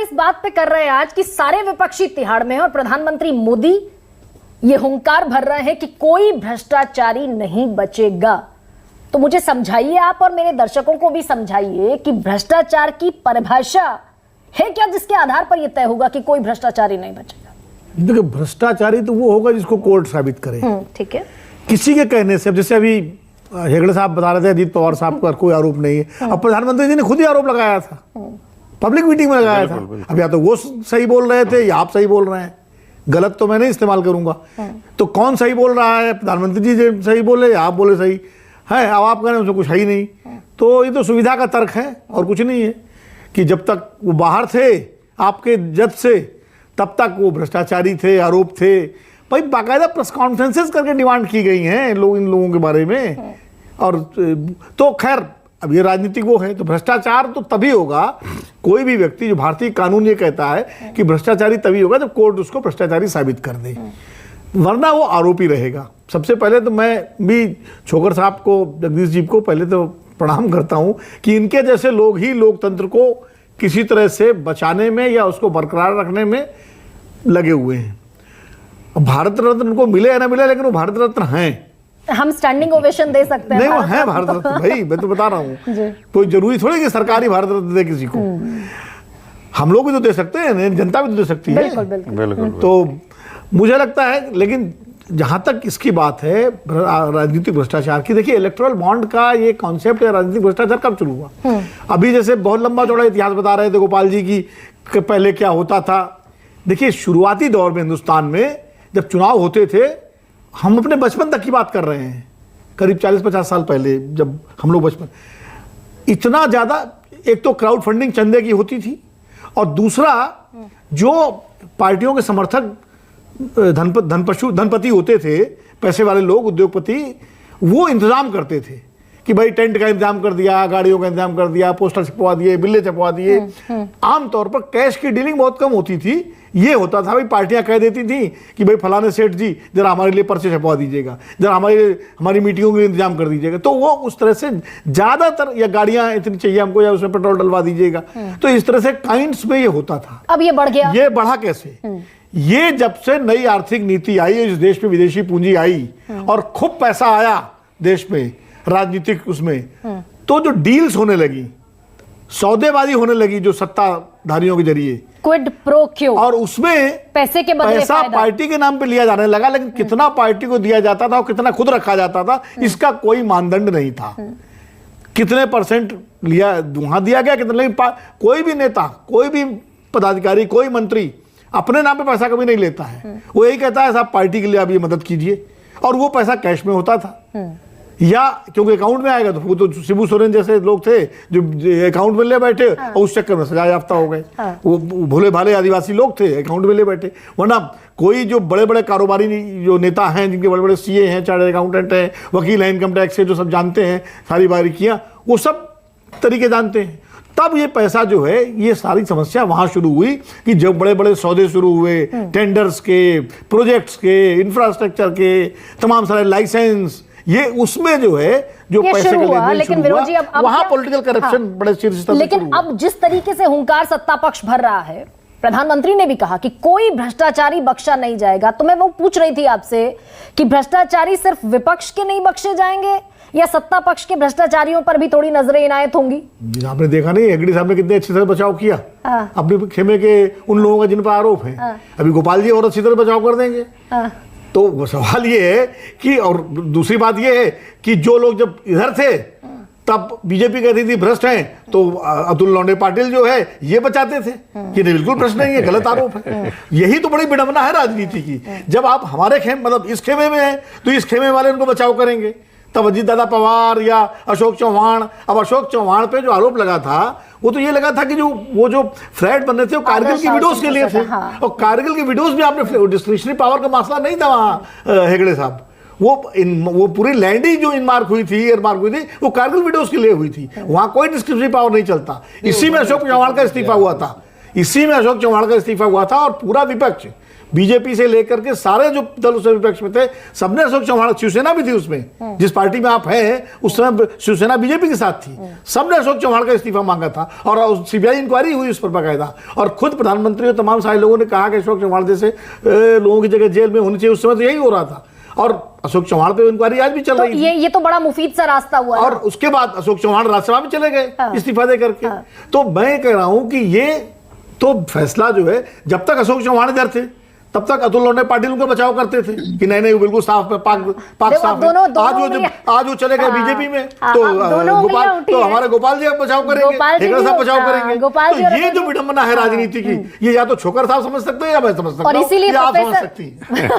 इस बात पे कर रहे हैं आज कि सारे विपक्षी तिहाड़ में हैं और प्रधानमंत्री मोदी ये हुंकार भर रहे हैं कि कोई भ्रष्टाचारी नहीं बचेगा। तो मुझे समझाइए आप और मेरे दर्शकों को भी समझाइए कि भ्रष्टाचार की परिभाषा है क्या जिसके आधार पर यह तय होगा कि कोई भ्रष्टाचारी नहीं बचेगा। देखिए, भ्रष्टाचारी तो वो होगा जिसको कोर्ट साबित करे। ठीक है। किसी के कहने से, जैसे अभी हेगड़े साहब बता रहे थे अजीत पवार साहब पर कोई आरोप नहीं है, अब प्रधानमंत्री जी ने खुद ही आरोप लगाया था, पब्लिक मीटिंग में लगाया था। अब या तो वो सही बोल रहे थे या आप सही बोल रहे हैं, गलत तो मैं नहीं इस्तेमाल करूंगा। तो कौन सही बोल रहा है, प्रधानमंत्री जी सही बोले या आप बोले सही है? अब आप कह रहे हैं उसमें कुछ है ही नहीं। तो ये तो सुविधा का तर्क है और कुछ नहीं है कि जब तक वो बाहर थे आपके जज से तब तक वो भ्रष्टाचारी थे, आरोप थे। भाई बाकायदा प्रेस कॉन्फ्रेंसेस करके डिमांड की गई हैं लोग इन लोगों के बारे में। और तो खैर अब ये राजनीतिक वो है, तो भ्रष्टाचार तो तभी होगा, कोई भी व्यक्ति, जो भारतीय कानून ये कहता है कि भ्रष्टाचारी तभी होगा जब कोर्ट उसको भ्रष्टाचारी साबित कर दे, वरना वो आरोपी रहेगा। सबसे पहले तो मैं भी छोकर साहब को, जगदीश जी को पहले तो प्रणाम करता हूं कि इनके जैसे लोग ही लोकतंत्र को किसी तरह से बचाने में या उसको बरकरार रखने में लगे हुए हैं। भारत रत्न उनको मिले या ना मिले, लेकिन वो भारत रत्न हैं। हम स्टैंडिंग ओवेशन दे सकते हैं। नहीं, वो है भारत रत्न भाई, मैं तो बता रहा हूँ। कोई जरूरी थोड़ी कि सरकारी भारत रत्न दे किसी को, हम लोग भी तो दे सकते हैं, जनता भी तो दे सकती है। बिल्कुल। तो मुझे लगता है, लेकिन जहां तक इसकी बात है राजनीतिक भ्रष्टाचार की, देखिए इलेक्टोरल बॉन्ड का ये कॉन्सेप्ट या राजनीतिक भ्रष्टाचार कब शुरू हुआ? अभी जैसे बहुत लंबा चौड़ा इतिहास बता रहे थे गोपाल जी की पहले क्या होता था। देखिए शुरुआती दौर में हिंदुस्तान में जब चुनाव होते थे, हम अपने बचपन तक की बात कर रहे हैं, करीब 40-50 साल पहले, जब हम लोग बचपन, इतना ज़्यादा एक तो क्राउड फंडिंग चंदे की होती थी, और दूसरा जो पार्टियों के समर्थक धनपति होते थे, पैसे वाले लोग, उद्योगपति, वो इंतजाम करते थे कि भाई टेंट का इंतजाम कर दिया, गाड़ियों का इंतजाम कर दिया, पोस्टर छपवा दिए, बिल्ले छपवा दिए। आमतौर पर कैश की डीलिंग बहुत कम होती थी। ये होता था भाई, पार्टियां कह देती थी कि भाई फलाने सेठ जी जरा हमारे लिए पर्चे छपवा दीजिएगा, जरा हमारी मीटिंगों के इंतजाम कर दीजिएगा। तो वो उस तरह से ज्यादातर, या गाड़ियां इतनी चाहिए हमको, या उसमें पेट्रोल डलवा दीजिएगा। तो इस तरह से काइंड्स में ये होता था। अब ये बढ़ गया। ये बढ़ा कैसे? ये जब से नई आर्थिक नीति आई, इस देश में विदेशी पूंजी आई और खूब पैसा आया देश में राजनीतिक उसमें, तो जो डील्स होने लगी, सौदेबाजी होने लगी जो सत्ताधारियों के जरिए, क्विड प्रो क्यो, और उसमें पैसे के बदले पैसा पार्टी के नाम पे लिया जाने लगा। लेकिन कितना पार्टी को दिया जाता था और कितना खुद रखा जाता था, इसका कोई मानदंड नहीं था। कितने परसेंट लिया वहां दिया गया, कितने, कोई भी नेता, कोई भी पदाधिकारी, कोई मंत्री अपने नाम पे पैसा कभी नहीं लेता है। वो यही कहता है साहब पार्टी के लिए आप ये मदद कीजिए, और वो पैसा कैश में होता था, या क्योंकि अकाउंट में आएगा। तो वो तो शिबू सोरेन जैसे लोग थे जो अकाउंट में ले बैठे, और उस चक्कर में सजा याफ्ता हो गए। वो भोले भाले आदिवासी लोग थे, अकाउंट में ले बैठे। वरना कोई जो बड़े बड़े कारोबारी जो नेता हैं, जिनके बड़े बड़े सीए हैं, चार्टर्ड अकाउंटेंट हैं, वकील हैं, इनकम टैक्स से जो सब जानते हैं सारी बारीकियां, वो सब तरीके जानते हैं। तब ये पैसा जो है, ये सारी समस्या वहां शुरू हुई कि जब बड़े बड़े सौदे शुरू हुए, टेंडर्स के, प्रोजेक्ट्स के, इंफ्रास्ट्रक्चर के, तमाम सारे लाइसेंस, ये उसमें जो है जो पैसे का लेन लेकिन विरोधी अब वहां पॉलिटिकल करप्शन बड़े शीर्ष स्तर पर। लेकिन अब जिस तरीके से हुंकार सत्ता पक्ष भर रहा है, प्रधानमंत्री ने भी कहा कि कोई भ्रष्टाचारी बख्शा नहीं जाएगा। तो मैं वो पूछ रही थी आपसे कि भ्रष्टाचारी सिर्फ विपक्ष के नहीं बख्शे जाएंगे, या सत्ता पक्ष के भ्रष्टाचारियों पर भी थोड़ी नजरें इनायत होंगी? आपने देखा नहीं हेगड़े साहब ने कितने अच्छे तरह बचाव किया अपने खेमे के उन लोगों का जिन पर आरोप है। अभी गोपाल जी और अच्छी तरह बचाव कर देंगे। तो सवाल ये है कि, और दूसरी बात ये है कि जो लोग जब इधर थे तब बीजेपी कहती थी भ्रष्ट हैं, तो अतुल लौंडे पाटिल जो है ये बचाते थे कि नहीं बिल्कुल भ्रष्ट नहीं है, गलत आरोप है। यही तो बड़ी विडंबना है राजनीति की। जब आप हमारे खेमे, मतलब इस खेमे में हैं, तो इस खेमे वाले उनको बचाव करेंगे। तब अजीत दादा पवार या अशोक चौहान, अब अशोक चौहान पे जो आरोप लगा था, वो तो ये लगा था कि जो फ्लैट बन रहे थे वो कारगिल की विडोज के लिए थे। और कारगिल की विडोज में आपने डिस्क्रिशनरी पावर का मसला नहीं था वहां हेगड़े साहब। वो पूरी लैंड ही जो इनमार्क हुई थी, एयरमार्क हुई थी, वो कारगिल विडोज के लिए हुई थी। वहां कोई डिस्क्रिशनरी पावर नहीं चलता। इसी में अशोक चौहान का इस्तीफा हुआ था, इसी में अशोक चौहान का इस्तीफा हुआ था। और पूरा विपक्ष, बीजेपी से लेकर के सारे जो दल उस विपक्ष में थे, सबने अशोक चव्हाण, शिवसेना भी थी उसमें, जिस पार्टी में आप हैं उस समय शिवसेना बीजेपी के साथ थी, सबने अशोक चव्हाण का इस्तीफा मांगा था और सीबीआई इंक्वायरी हुई उस पर बाकायदा। और खुद प्रधानमंत्री और तमाम सारे लोगों ने कहा कि अशोक चव्हाण जैसे लोगों की जगह जेल में होनी चाहिए। उस समय तो यही हो रहा था और अशोक चव्हाण पे इंक्वायरी आज भी चल रही है। ये तो बड़ा मुफीद सा रास्ता हुआ और उसके बाद अशोक चव्हाण राज्यसभा में चले गए इस्तीफा दे करके। तो मैं कह रहा हूं कि ये तो फैसला जो है, जब तक अशोक चव्हाण इधर थे तब तक अतुल लोंढे पाटिल उनका बचाव करते थे कि नहीं नहीं वो बिल्कुल साफ है, पाक साफ है। आज वो चले गए बीजेपी में तो हमारे गोपाल जी बचाव करेंगे, हेगड़े साहब बचाव करेंगे। तो ये जो विडंबना है राजनीति की, ये या तो छोकर साहब समझ सकते हैं या मैं समझ सकता हूं, या आप समझ सकती हैं।